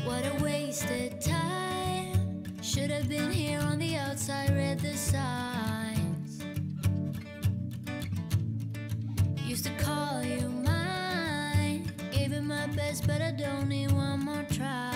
What a wasted time. Should have been here on the outside, read the signs. Used to call you mine. Gave it my best, but I don't need one more try.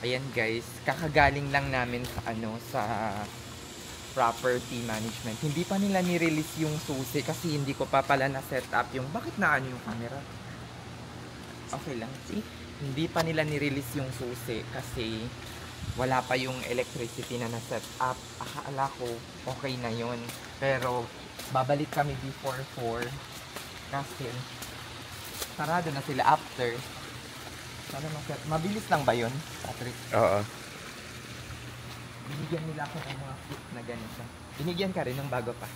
Ayan guys, kakagaling lang namin sa sa property management. Hindi pa nila ni-release yung susi kasi hindi ko pa pala na-set up yung bakit na yung camera. Okay lang, see? Hindi pa nila ni-release yung susi kasi wala pa yung electricity na na-set up. Akala ko okay na yun. Pero babalik kami before 4 kasi sarado na sila after. Mabilis lang ba yun, Patrick? Oo. Binigyan nila ako ng mga kit na ganito. Binigyan ka rin ng bago pa.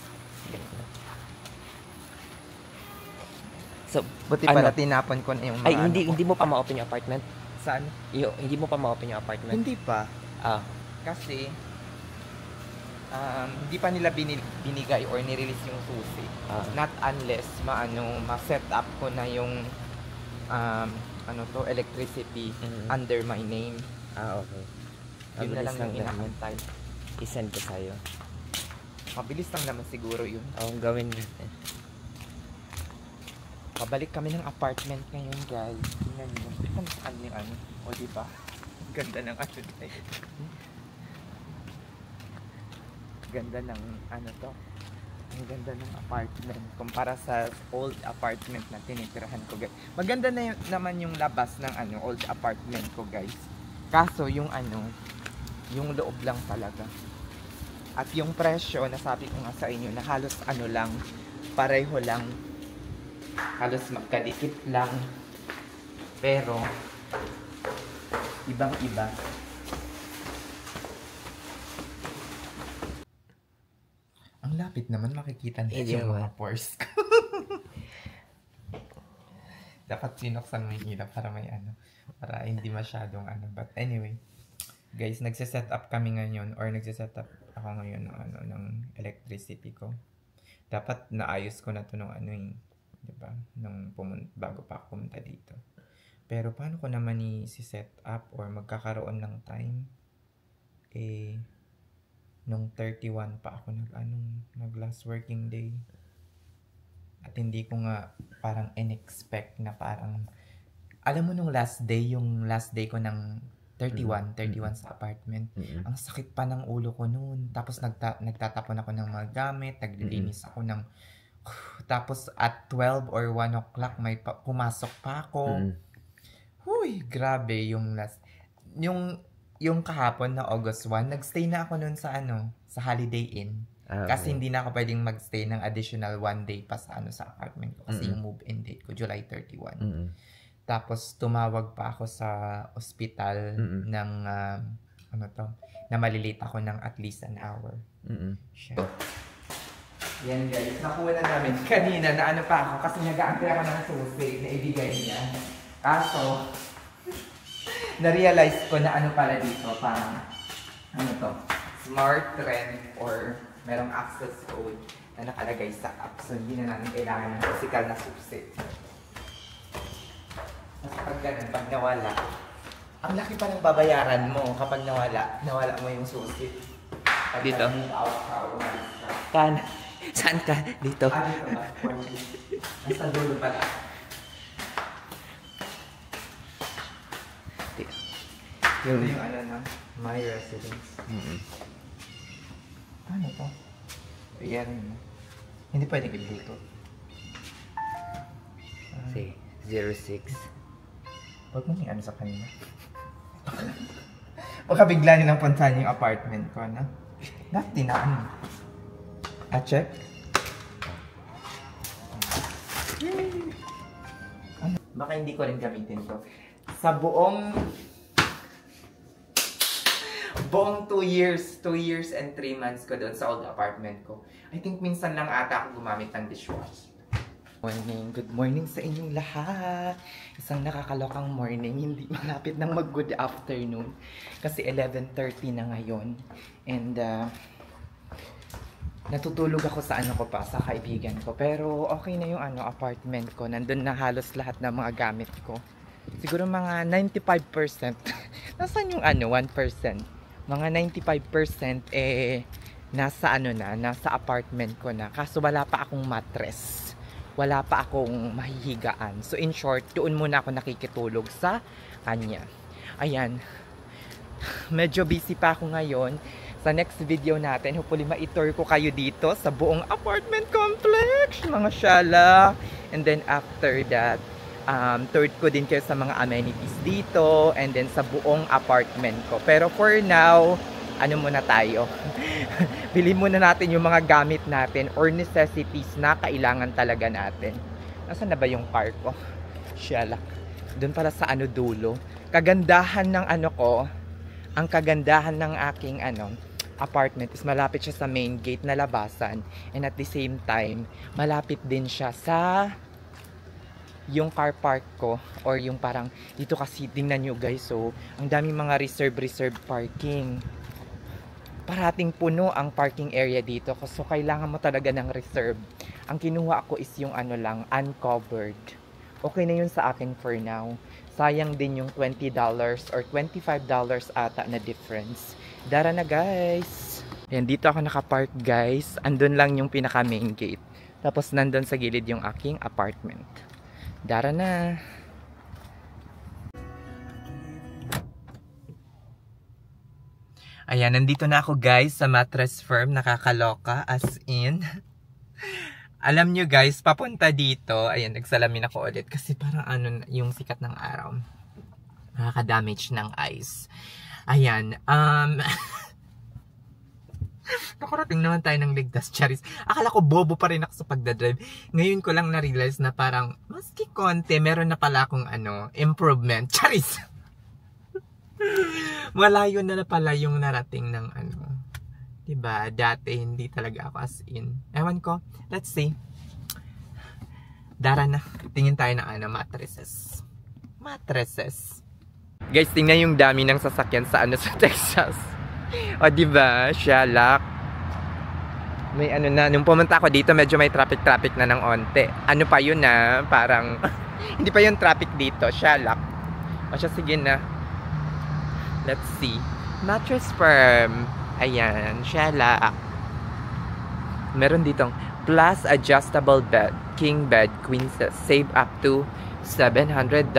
So, buti pala tinapon ko na yung mga hindi mo pa ma-open yung apartment? Saan? Hindi mo pa ma-open yung apartment? Hindi pa. Kasi, hindi pa nila binigay or nirelease yung susi. Not unless ma-set up ko na yung electricity under my name. Okay. Yun na lang yung inaantay. I-send ko sa'yo. Mabilis lang naman siguro yun. Gawin natin. Pabalik kami ng apartment ngayon, guys. Tingnan nyo. Saan yung O, diba? Ganda ng ganda ng to. Ang ganda ng apartment kumpara sa old apartment na tinitirahan ko, guys. Maganda na naman yung labas ng old apartment ko, guys. Kaso yung yung loob lang talaga. At yung presyo, nasabi ko nga sa inyo na halos lang, pareho lang. Halos magkadikit lang. Pero ibang-iba. Ang lapit naman, makikita nila yung mga pores ko. Dapat sinuksan mo yung ilaw para may para hindi masyadong But anyway, guys, nagsiset up kami ngayon or nagsiset up ako ngayon ng electricity ko. Dapat naayos ko na to nung diba? Bago pa ako pumunta dito. Pero paano ko naman i-set up or magkakaroon ng time? Nung 31 pa ako nag last working day. At hindi ko nga parang in-expect na parang alam mo nung last day ko ng 31 sa apartment. Ang sakit pa ng ulo ko noon. Tapos nagtatapon ako ng mga gamit, naglilinis ako ng tapos at 12 or 1 o'clock may pumasok pa ako. Huy, grabe yung last yung kahapon na August 1, nagstay na ako noon sa sa Holiday Inn. Kasi hindi na ako pwedeng magstay ng additional 1 day pa sa sa apartment ko kasi yung move-in date ko July 31. Tapos tumawag pa ako sa ospital ng na malilate ako ng at least an hour. Yan guys, nakuha na namin kanina na pa ako kasi nag-aantay ako ng susi na ibigay niya. Kaso na-realize ko na pala dito, parang smart rent or merong access code na nakalagay sa app. So, hindi na namin kailangan ng physical na susi. Mas pag ganun, pag nawala, ang laki pa ng babayaran mo kapag nawala mo yung susi. Dito? Saan ka? Dito? Dito ba? Nasa dulo pala. Ito yung ano na, my residence. Ano to? Ayan. Hindi pwedeng i-bluetooth. Si 06. Huwag mo ano sa kanina. Baka bigla nilang puntahan yung apartment ko, no? Dati na ano. Check? Ano? Baka hindi ko rin gamitin to. Sa buong 2 years and 3 months ko doon sa old apartment ko. I think minsan lang ata ako gumamit ng dishwasher. Good morning sa inyong lahat. Isang nakakalokang morning, hindi malapit ng mag-good afternoon. Kasi 11:30 na ngayon. And natutulog ako sa ano ko pa, sa kaibigan ko. Pero okay na yung apartment ko. Nandun na halos lahat ng mga gamit ko. Siguro mga 95%. Nasaan yung 1%? Mga 95% nasa nasa apartment ko na. Kaso wala pa akong mattress. Wala pa akong mahihigaan. So in short, doon muna ako nakikitulog sa kanya. Ayan. Medyo busy pa ako ngayon. Sa next video natin, hopefully ma-tour ko kayo dito sa buong apartment complex. Mga syala. And then after that, tour ko din kayo sa mga amenities dito. And then sa buong apartment ko. Pero for now, ano muna tayo? Bili muna natin yung mga gamit natin or necessities na kailangan talaga natin. Nasaan na ba yung car ko? Siyala. Doon pala sa dulo. Kagandahan ng ko, ang kagandahan ng aking apartment is malapit siya sa main gate na labasan. And at the same time, malapit din siya sa yung car park ko or yung parang dito kasi tingnan nyo guys. So, ang daming mga reserve parking. Parating puno ang parking area dito. So, kailangan mo talaga ng reserve. Ang kinuha ko is yung lang, uncovered. Okay na yun sa akin for now. Sayang din yung $20 or $25 ata na difference. Dara na guys! Ayan, dito ako nakapark guys. Andun lang yung pinaka main gate. Tapos nandun sa gilid yung aking apartment. Dara na! Ayan, nandito na ako guys sa mattress firm. Nakakaloka as in. Alam nyo guys, papunta dito. Ayan, nagsalamin ako ulit. Kasi parang yung sikat ng araw. Nakaka-damage ng eyes. Ayan, nakarating naman tayo ng ligtas, Charis. Akala ko bobo pa rin ako sa pagdadrive. Ngayon ko lang na-realize na parang, maski konti, meron na pala akong improvement. Charis! Malayo na pala yung narating ng diba? Dati hindi talaga ako as in. Ewan ko. Let's see. Dara na. Tingin tayo ng mattresses. Mattresses. Guys, tingnan yung dami ng sasakyan sa sa Texas. O diba? Shalak. May na. Nung pumunta ako dito, medyo may traffic na ng onte. Ano pa yun na? Parang, hindi pa yung traffic dito. Shalak. O siya, sige na. Let's see. Mattress firm. Ayan. Shala. Meron ditong plus adjustable bed. King bed. Queen set. Save up to $700.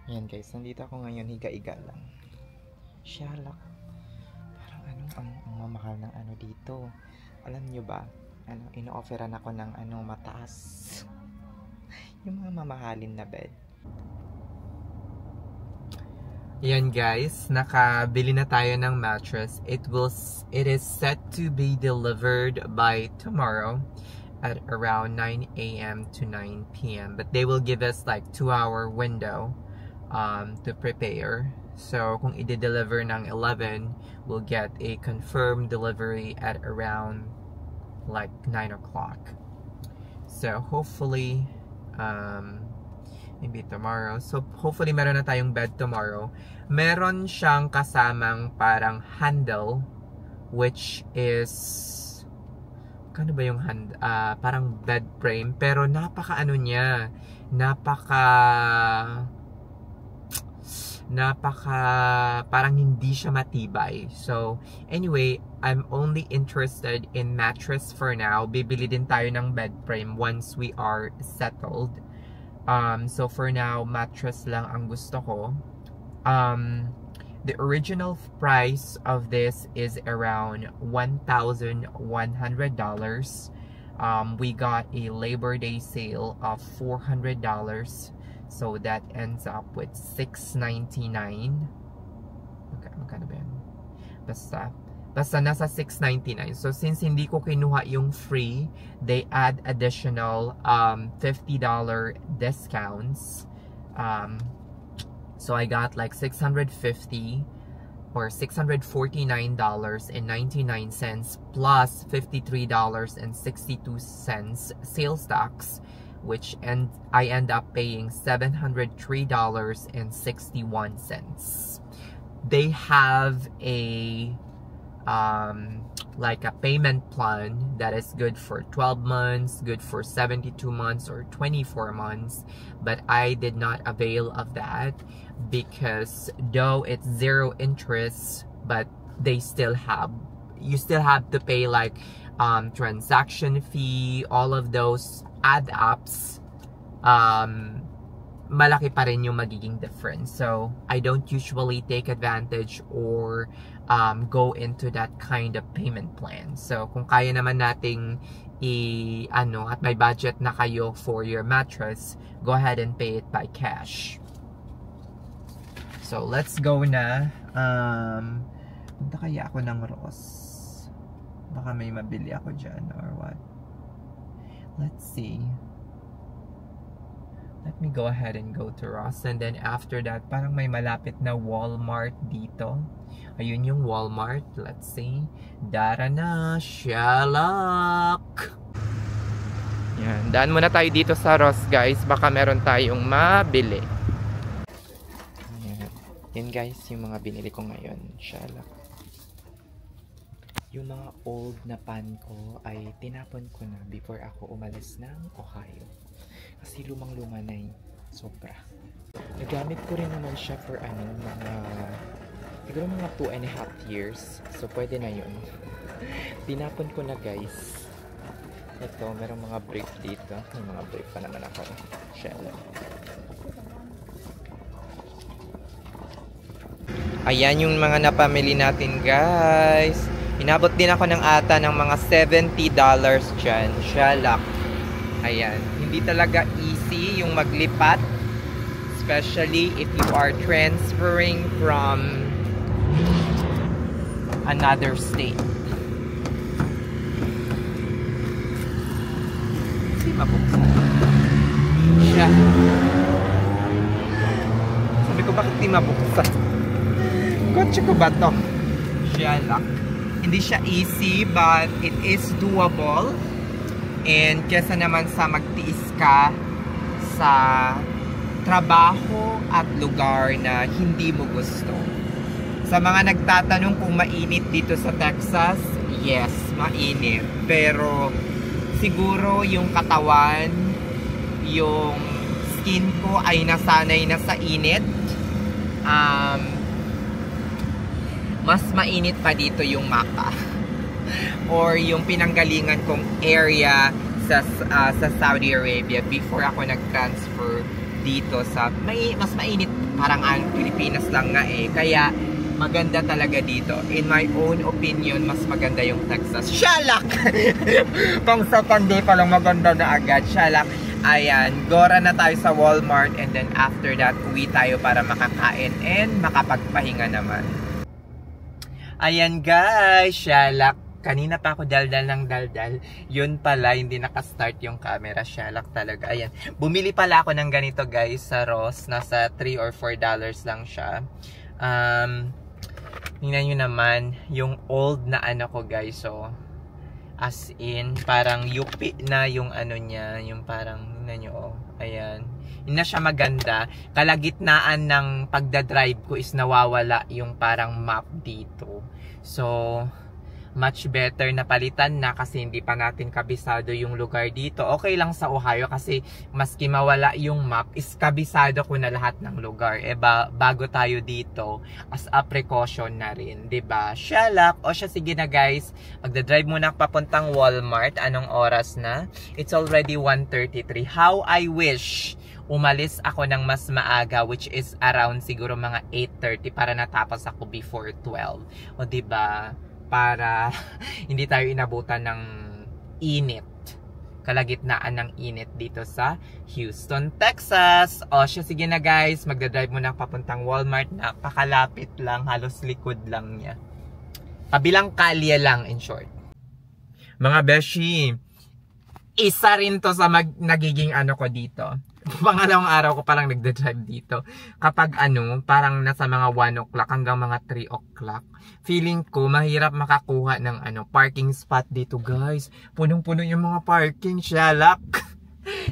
Ayan guys. Nandito ako ngayon. Higa-iga lang. Shala. Parang ang mamahal ng dito. Alam nyo ba? Ino-offeran ako ng mataas. Yung mga mamahalin na bed. Yan guys, nakabili na tayo ng mattress. It is set to be delivered by tomorrow at around 9 AM to 9 PM. But they will give us like 2-hour window to prepare. So kung i-deliver ng 11, we'll get a confirmed delivery at around like 9 o'clock. So hopefully maybe tomorrow. So hopefully meron na tayong bed tomorrow. Meron siyang kasamang parang handle, which is ano ba yung parang bed frame, pero napaka niya, napaka parang hindi siya matibay. So anyway, I'm only interested in mattress for now. Bibili din tayo ng bed frame once we are settled. So for now, mattress lang ang gusto ko. The original price of this is around $1,100. We got a Labor Day sale of $400, so that ends up with $699. Magkano ba yan? Basta nasa $699. So since hindi ko kinuha yung free, they add additional $50 discounts. So I got like $650 or $649.99 plus $53.62 sales tax, which I end up paying $703.61. They have a like a payment plan that is good for 12 months, good for 72 months or 24 months, but I did not avail of that because though it's 0 interest, but you still have to pay like transaction fee, all of those add ups. Malaki pa rin yung magiging difference. So I don't usually take advantage or go into that kind of payment plan. So kung kaya naman nating at may budget na kayo for your mattress, go ahead and pay it by cash. So let's go na. Punta kaya ako ng Ross. Baka may mabili ako dyan or what. Let's see. Let me go ahead and go to Ross, and then after that, parang may malapit na Walmart dito. Ayun yung Walmart. Let's see. Dara na, Shalak! Yan. Daan muna tayo dito sa Ross, guys. Baka meron tayong mabili. Yan. Yan, guys, yung mga binili ko ngayon. Shalak. Yung mga old na pan ko ay tinapon ko na before ako umalis ng Ohio. Kasi lumang-luma na eh. Sobra. Nagamit ko rin naman siya for siguro mga 2.5 years. So pwede na yun. Tinapon ko na, guys. Ito, merong mga brief dito. May mga brief pa naman ako. Shell. Ayan yung mga napamili natin, guys. Inabot din ako ng ata ng mga $70 dyan. Shalak. Ayan. Hindi talaga easy yung maglipat. Especially if you are transferring from another state. Hindi mabuksan. Siya. Sabi ko, bakit di mabuksan? Kotse ko ba to? Shalak. Hindi siya easy, but it is doable. And kesa naman sa magtiis ka sa trabaho at lugar na hindi mo gusto. Sa mga nagtatanong kung mainit dito sa Texas, yes, mainit. Pero siguro yung katawan, yung skin ko ay nasanay na sa init. Mas mainit pa dito yung Maka or yung pinanggalingan kong area sa Saudi Arabia before ako nag-transfer dito sa mas mainit, parang ang Pilipinas lang nga eh, kaya maganda talaga dito. In my own opinion, mas maganda yung Texas. Shalak! Pang second day pa lang maganda na agad. Shalak. Ayan, gora na tayo sa Walmart, and then after that uwi tayo para makakain and makapagpahinga naman. Ayan, guys, Shalak. Kanina pa ako daldal ng daldal. Yun pala, hindi nakastart yung camera. Shalak talaga. Ayan. Bumili pala ako ng ganito, guys, sa Ross. Nasa $3 or $4 lang siya. Tingnan nyo naman, yung old na ko, guys. So, as in, parang yupi na yung niya. Yung parang, tingnan nyo, oh. Ayan. Hindi na siya maganda. Kalagitnaan ng pagdadrive ko is nawawala yung parang map dito. So, much better na palitan na kasi hindi pa natin kabisado yung lugar dito. Okay lang sa Ohio kasi maski mawala yung map is kabisado ko na lahat ng lugar. Bago tayo dito as a precaution na rin, 'di ba? Shalak. O siya, sige na, guys. Magda-drive muna papuntang Walmart. Anong oras na? It's already 1:33. How I wish umalis ako ng mas maaga, which is around siguro mga 8:30 para natapos ako before 12. O diba? Para hindi tayo inabutan ng init. Kalagitnaan ng init dito sa Houston, Texas. O siya, sige na guys, magdadrive muna papuntang Walmart. Napakalapit lang, halos likod lang niya. Kabilang kalye lang, in short. Mga beshi, isa rin to sa nagiging ano ko dito. Pangalawang araw ko parang nagdadrive dito. Kapag parang nasa mga 1 o'clock hanggang mga 3 o'clock. Feeling ko mahirap makakuha ng parking spot dito guys. Punong-puno yung mga parking, shalak.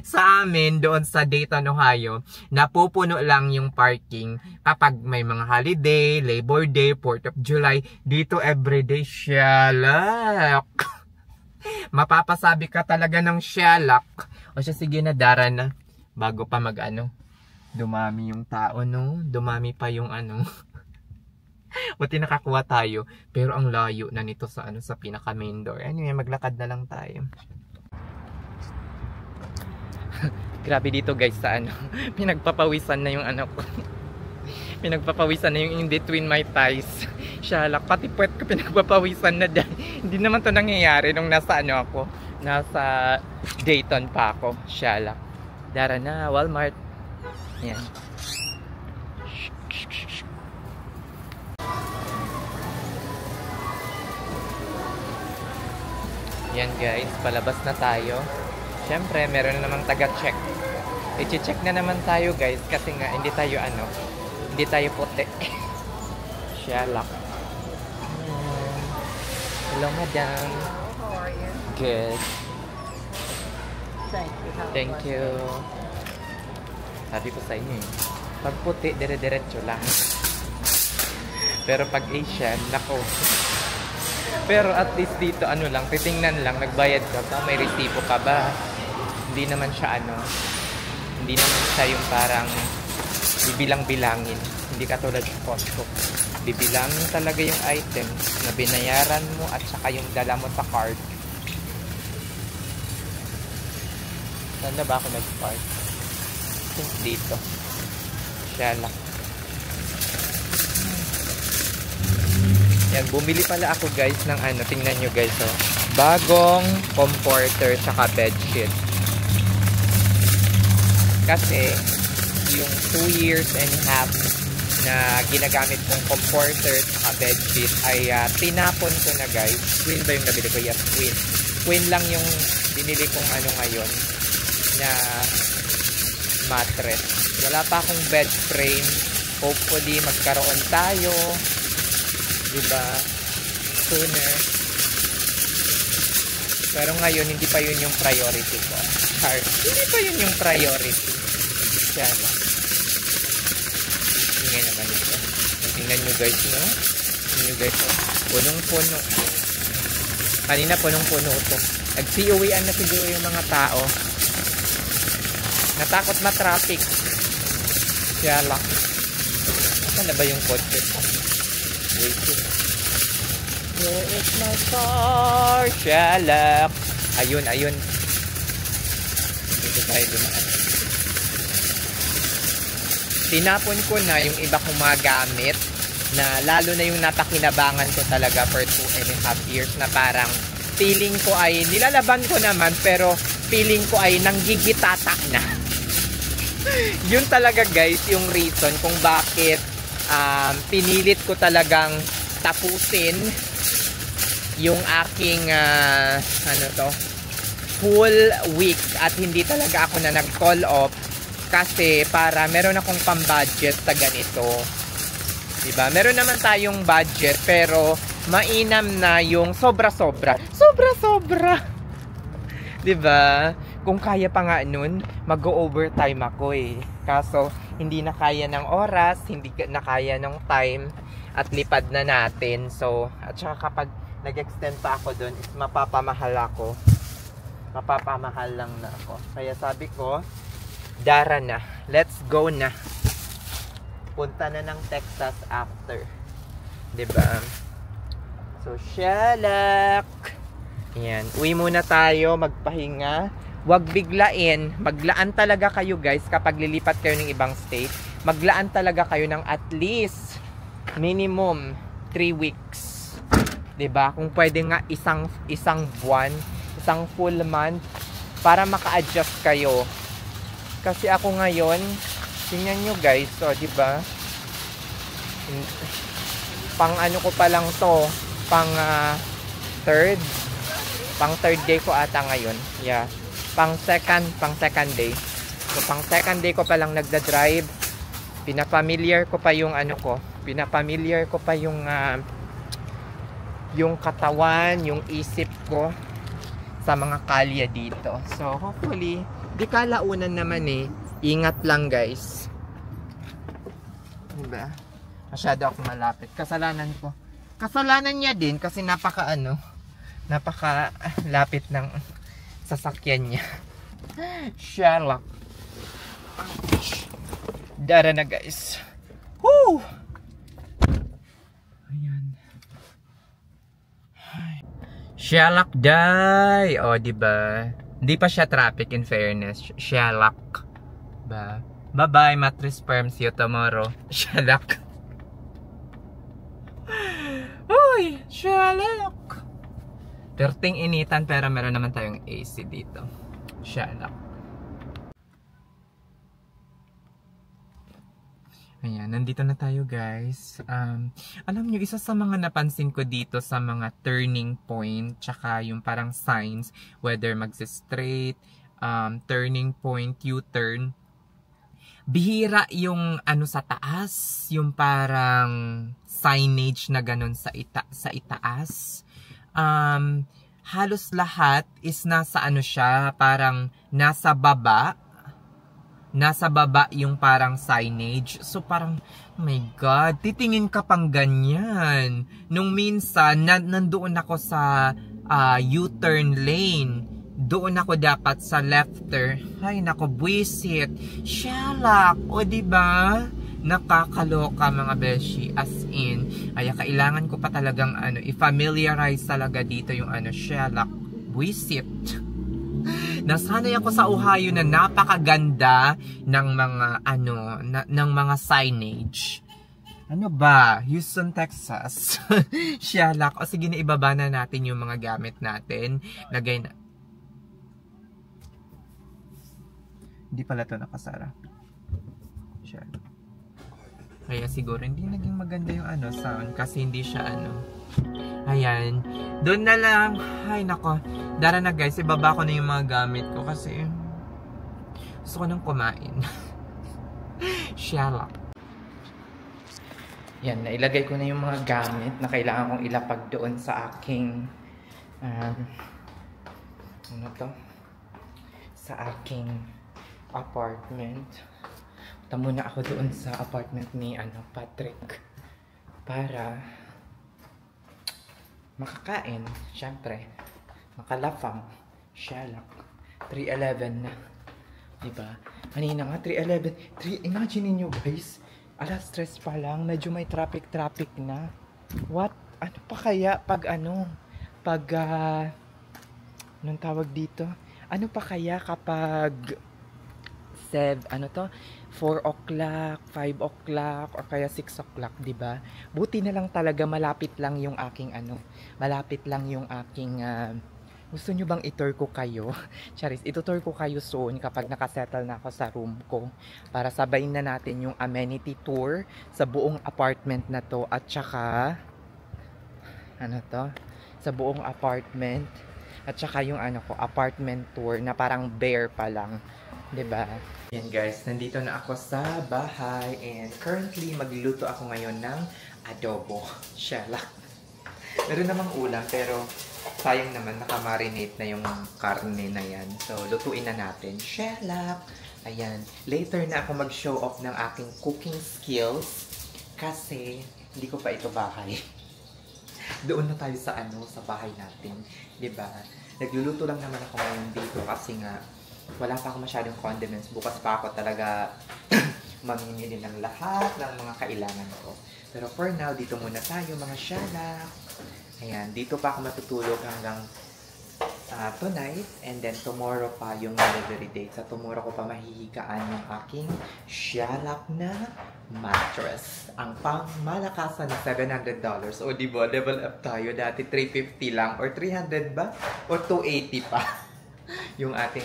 Sa amin, doon sa Dayton, Ohio, napupuno lang yung parking kapag may mga holiday, Labor Day, 4th of July. Dito everyday, shalak. Mapapasabi ka talaga ng shalak. O siya, sige na, dara na. Bago pa dumami yung tao, no? Dumami pa yung Buti nakakuha tayo. Pero ang layo na nito sa sa pinaka main door. Anyway, maglakad na lang tayo. Grabe dito guys sa pinagpapawisan na yung ko. Pinagpapawisan na yung in between my thighs. Shalak, pati puwet ko pinagpapawisan na dahil. Hindi naman to nangyayari nung nasa ako. Nasa Dayton pa ako. Shalak. Dara na, Walmart. Ayan. Yan guys, palabas na tayo. Siyempre, meron na namang taga-check. I-check na naman tayo guys kasi nga hindi tayo hindi tayo puti. Shalak. Hello madam. How are you? Good. Thank you. Sabi ko sa inyo pag puti, dire-diretso lang. Pero pag Asian, nako. Pero at least dito lang, titingnan lang, nagbayad ka ba, may resibo ka ba? Hindi naman siya hindi naman siya yung parang bibilang-bilangin. Hindi katulad sa Costco. Bibilangin talaga yung item na binayaran mo at saka yung dala mo sa card. Saan na ba ako nag-park? Dito. Shalak. Yan, bumili pala ako guys ng tingnan nyo guys bagong comforter saka bedsheet. Kasi yung 2 years and a half na ginagamit kong comforter saka bedsheet ay tinapon ko na guys. Queen ba yung nabili ko? Yes, Queen. Queen lang yung binili kong ngayon na mattress. Wala pa akong bed frame. Hopefully magkaroon tayo, diba, sooner. Pero ngayon hindi pa yun yung priority ko. Hindi pa yun yung priority. Yan. Tingnan naman ito. Tingnan nyo guys, no? Tingnan nyo guys, punong-puno. Kanina punong-puno ito. Nag-COE-an na siguro yung mga tao. Natakot ma-traffic. Kaya lang. Saan na ba yung kotse ko? Wait. Where is my car? Shalak. Ayun. Dito tayo dumaan. Tinapon ko na yung iba kong mga gamit na lalo na yung napakinabangan ko talaga for 2.5 years na parang feeling ko ay nilalaban ko naman pero feeling ko ay nanggigitata na. Yun talaga guys yung reason kung bakit pinilit ko talagang tapusin yung aking full week at hindi talaga ako na nag-call off kasi para meron akong pang-budget sa ganito. Diba? Meron naman tayong budget pero mainam na yung sobra-sobra. Sobra-sobra! Diba? Kung kaya pa nga nun, mag-overtime ako Kaso, hindi na kaya ng oras, hindi na kaya ng time, at lipad na natin. So, at saka kapag nag-extend pa ako dun, is mapapamahal ako. Mapapamahal lang na ako. Kaya sabi ko, dara na. Let's go na. Punta na ng Texas after. Diba? So, shalak! Ayan. Uwi muna tayo, magpahinga. Huwag biglain. Maglaan talaga kayo guys kapag lilipat kayo ng ibang state. Maglaan talaga kayo ng at least minimum 3 weeks. 'Di ba? Kung pwede nga isang buwan, isang full month para maka-adjust kayo. Kasi ako ngayon, tingnan nyo guys, so 'di ba? Pang ano ko pa lang 'to, pang third day ko ata ngayon. Yeah. Pang second day. So pang second day ko pa lang nagda-drive. Pinapamiliar ko pa yung ano ko. Pinapamiliar ko pa yung katawan, yung isip ko sa mga kalye dito. So hopefully, di kalaunan naman eh. Ingat lang guys. Diba? Masyado ako malapit. Kasalanan ko. Kasalanan niya din kasi napaka lapit ng sasakyan niya. Sherlock. Dara na guys. Woo! Ayan. Sherlock die. O, diba? Hindi pa siya traffic in fairness. Sherlock. Ba? Bye-bye, mattress sperm. See you tomorrow. Sherlock. Uy! Sherlock! Perting initan pero meron naman tayong AC dito. Sherlock. Ayan, nandito na tayo guys. Alam nyo, isa sa mga napansin ko dito sa mga turning point, tsaka yung parang signs, whether magsi-straight, turning point, U-turn, bihira yung ano sa taas, yung parang signage na ganun sa itaas. Halos lahat is nasa ano siya, parang nasa baba yung parang signage. So parang, oh my God, titingin ka pang ganyan. Nung minsan, nandoon ako sa U-turn lane. Doon ako dapat sa lefter. Ay, nako, buwisit. Sherlock, o diba? Nakakaloka mga beshi, as in. Ay, kailangan ko pa talagang i-familiarize talaga dito yung Sherlock. Buwisit. Nasanay ako sa Ohio na napakaganda ng mga ng mga signage. Ano ba? Houston, Texas. Sherlock. O sige na, ibaba na natin yung mga gamit natin. Lagay na. Hindi pala ito nakasara. Sherlock. Kaya siguro hindi naging maganda yung sound kasi hindi siya Ayan. Doon na lang. Ay nako. Dara na guys. Ibaba ko na yung mga gamit ko kasi gusto ko nang kumain. Sherlock. Yan. Nailagay ko na yung mga gamit na kailangan kong ilapag doon sa aking sa aking apartment. Punta muna ako doon sa apartment ni Patrick para makakain, syempre makalafang. Sherlock. 3:11 na, diba? Kanina nga 3:11. Imagine niyo guys, alas 3 pa lang, medyo may traffic na. What? Ano pa kaya pag anong tawag dito? Ano pa kaya kapag 4 o'clock, 5 o'clock, or kaya 6 o'clock, diba? Buti na lang talaga malapit lang yung aking gusto nyo bang itour ko kayo? Charis, itutour ko kayo soon kapag nakasettle na ako sa room ko para sabayin na natin yung amenity tour sa buong apartment na to at saka sa buong apartment at saka yung apartment tour na parang bare pa lang. Diba? Yan guys, nandito na ako sa bahay and currently magluluto ako ngayon ng adobo. Sherlock. Meron namang ulam pero sayang naman nakamarinate na yung karne na yan. So lutuin na natin. Sherlock. Ayan. Later na ako mag-show off ng aking cooking skills kasi hindi ko pa ito bahay. Doon na tayo sa sa bahay natin. Diba? Nagluluto lang naman ako ngayon dito kasi nga wala pa ako masyadong condiments. Bukas pa ako talaga mamimili ng lahat ng mga kailangan ko. Pero for now, dito muna tayo mga Sherlock. Ayan, dito pa ako matutulog hanggang tonight, and then tomorrow pa yung delivery date. Sa tomorrow ko pa mahihigaan yung aking Shalak na mattress. Ang pang malakasan na $700. O diba, level up tayo. Dati 350 lang, or 300 ba? Or 280 pa. yung ating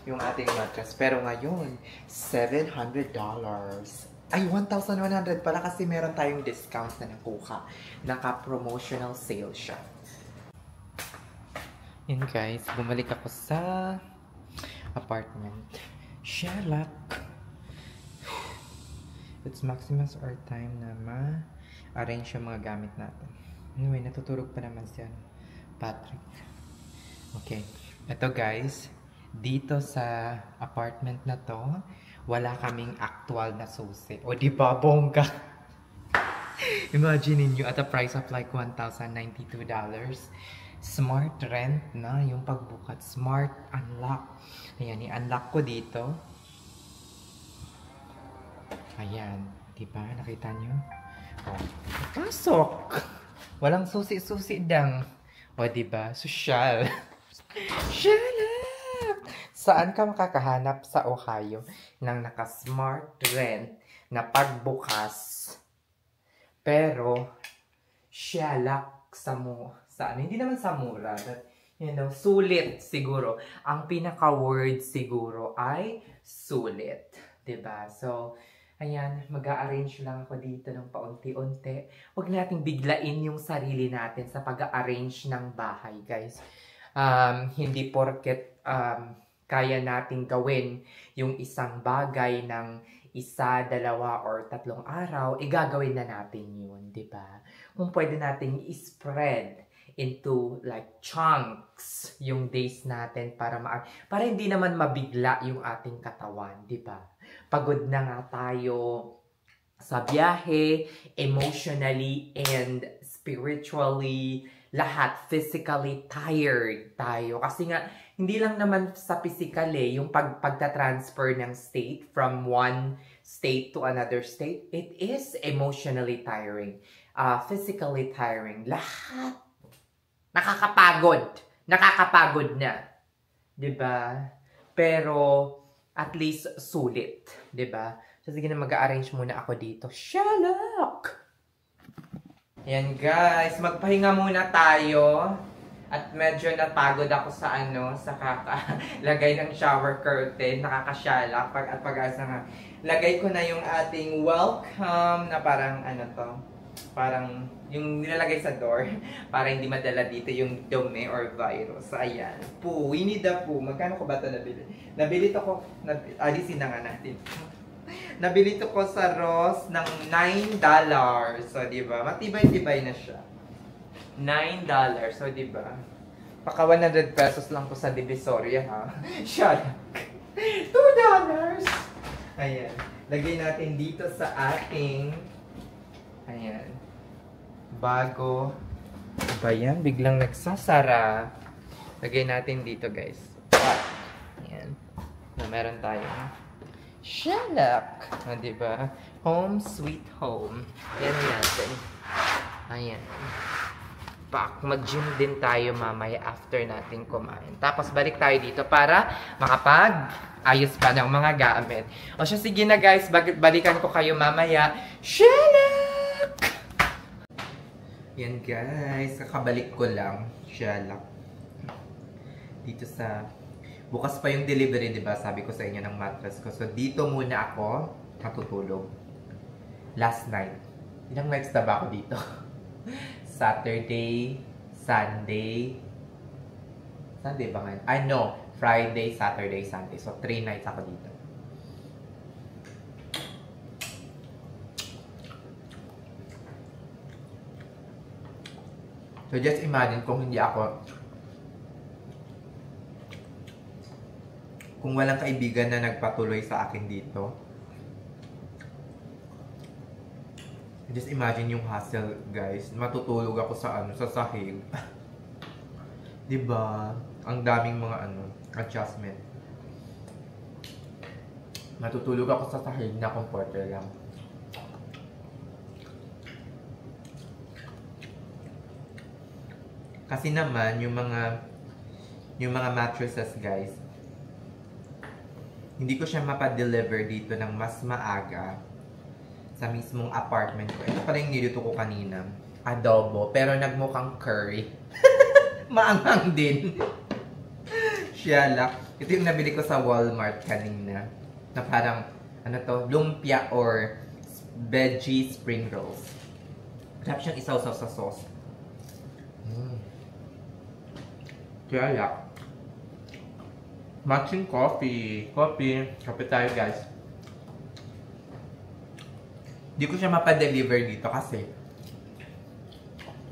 yung ating mattress. Pero ngayon, $700. Ay, 1,100 pala kasi meron tayong discount na nakuha. Naka-promotional sale siya. Yun guys, bumalik ako sa apartment. Shalak. It's maximus our time na ma-arrange yung mga gamit natin. Anyway, natutulog pa naman si Patrick. Okay. Ito guys, dito sa apartment na to, wala kaming actual na susi. O di ba, bongga? Imagine niyo at a price of like $1,092. Smart rent na yung pagbukat. Smart unlock. Ayan, i-unlock ko dito. Ayan. Diba? Nakita nyo? Oh, pasok! Walang susi-susi dang. O diba? Social. Shut up! Saan ka makakahanap sa Ohio ng naka-smart rent na pagbukas? Pero, shalak sa hindi naman sa mura, but, you know, sulit siguro. Ang pinaka-word siguro ay sulit. Diba? So, ayan, mag-a-arrange lang ako dito ng paunti-unti. Huwag nating biglain yung sarili natin sa pag-a-arrange ng bahay, guys. Hindi porket kaya nating gawin yung isang bagay ng 1, 2, or 3 araw, gagawin na natin yun, diba? Kung pwede nating i-spread into like chunks yung days natin para hindi naman mabigla yung ating katawan, di ba? Pagod na nga tayo sa biyahe, emotionally and spiritually, lahat physically tired tayo. Kasi nga, hindi lang naman sa physical yung pagta-transfer ng state from one state to another state, it is emotionally tiring, physically tiring, lahat. Nakakapagod na. 'Di ba? Pero at least sulit, 'di ba? So sige na, mag-a-arrange muna ako dito. Shalak. Ayan guys, magpahinga muna tayo. At medyo napagod ako sa sa kakalagay ng shower curtain, nakakashalak pag-asa nga. Lagay ko na yung ating welcome na parang parang yung nilalagay sa door para hindi madala dito yung dumi or virus. So, ayan. Poo. Winnie the Pooh. Magkano ko ba ito nabili? Nabili ito ko, alisin na nga natin. Nabili ito ko sa Ross ng $9. So, diba? Matibay-tibay na siya. $9. So, diba? Paka 100 pesos lang ko sa Divisoria, ha? Shut up. $2. Ayan. Lagay natin dito sa ating ayan. Bago. Ba yan? Biglang nagsasara. Lagay natin dito, guys. Ayan. Na meron tayo. Shalak. Diba? Home sweet home. Yan natin. Ayan. Mag-gym din tayo mamaya after natin kumain. Tapos balik tayo dito para makapag-ayos pa ng mga gamit. O siya, sige na guys. Balikan ko kayo mamaya. Shalak! Yan guys, kakabalik ko lang. Shalak. Dito sa bukas pa yung delivery, 'di ba? Sabi ko sa inyo ng mattress ko. So dito muna ako natutulog. Last night. Ilang nights na ba ako dito? Saturday, Sunday. Sunday ba ngayon? I know. Friday, Saturday, Sunday. So 3 nights ako dito. So just imagine kung walang kaibigan na nagpatuloy sa akin dito. Just imagine yung hassle, guys. Matutulog ako sa sa sahig. 'Di ba? Ang daming mga adjustment. Matutulog ako sa sahig na comforter lang. Kasi naman, yung mga yung mga mattresses, guys, hindi ko siya mapadeliver dito ng mas maaga sa mismong apartment ko. Ito pala yung niluto ko kanina. Adobo, pero nagmukhang curry. Maanghang din. Siyala. Ito yung nabili ko sa Walmart kanina. Na parang, ano to, lumpia or veggie spring rolls. Sarap siyang isaw-saw sa sauce. Siyala. Matching coffee. Kape tayo, guys. Hindi ko siya mapadeliver dito kasi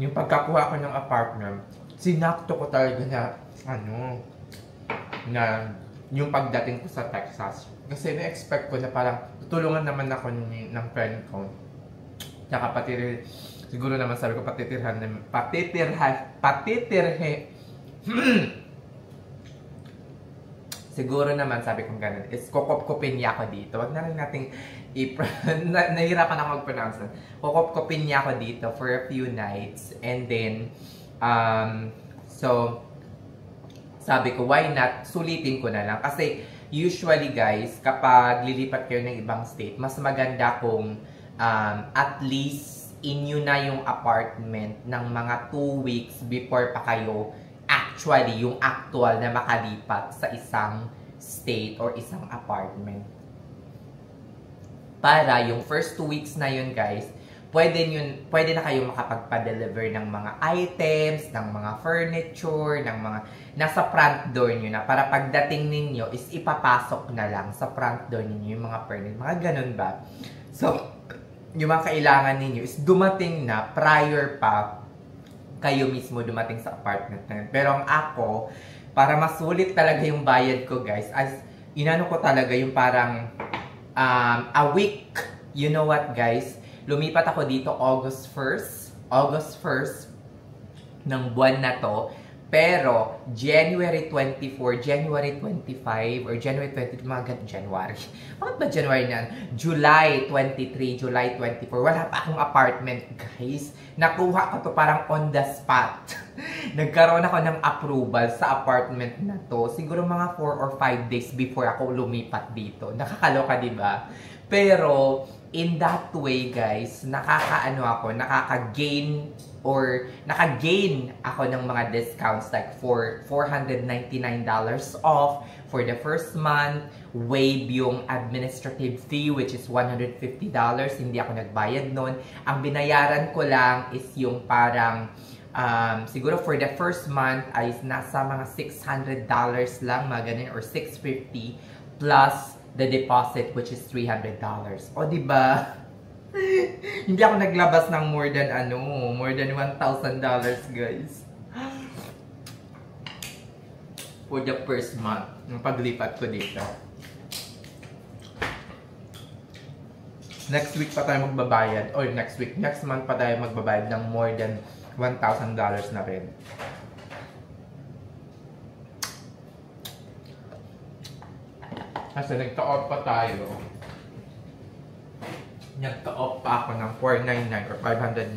yung pagkakuha ko ng apartment, sinakto ko talaga na yung pagdating ko sa Texas. Kasi na-expect ko na parang tutulungan naman ako ng friend ko. Tsaka siguro naman sabi ko siguro naman sabi ko ganun is kokop-kopin niya ako dito. Wag na rin nating nahirapan ako mag-pronounce. Kokop-kopin niya ako dito for a few nights. And then, so, sabi ko, why not? Sulitin ko na lang. Kasi, usually guys, kapag lilipat kayo ng ibang state, mas maganda kung at least inyo na yung apartment ng mga 2 weeks before pa kayo actually yung actual na makalipat sa isang state or isang apartment. Para yung first 2 weeks na yun, guys, pwede na kayo makapagpa-deliver ng mga items, ng mga furniture, ng mga nasa front door nyo na para pagdating ninyo is ipapasok na lang sa front door ninyo yung mga furniture. Mga ganun ba? So, yung mga kailangan ninyo is dumating na prior pa kayo mismo dumating sa apartment na yun. Pero ang ako, para masulit talaga yung bayad ko, guys, as inano ko talaga yung parang a week. You know what, guys? Lumipat ako dito August 1st ng buwan na to. Pero, January 24, January 25, or January 22, January. Bakit ba January na? July 23, July 24. Wala pa akong apartment, guys. Nakuha ko to parang on the spot. Nagkaroon ako ng approval sa apartment na to. Siguro mga 4 or 5 days before ako lumipat dito. Nakakaloka, di ba? Pero, in that way, guys, nakaka-gain ako ng mga discounts like for $499 off for the first month, waive yung administrative fee which is $150, hindi ako nagbayad nun. Ang binayaran ko lang is yung parang siguro for the first month ay nasa mga $600 lang, mga ganun, or $650 plus the deposit which is $300. O diba? Hindi ako naglabas ng more than $1,000, guys. For the first month ng paglipat ko dito. Next week pa tayo magbabayad, or next month pa tayo magbabayad ng more than $1,000 na rin. Kasi nagta-off pa tayo. Nagta-off pa ako ng $499 or $500.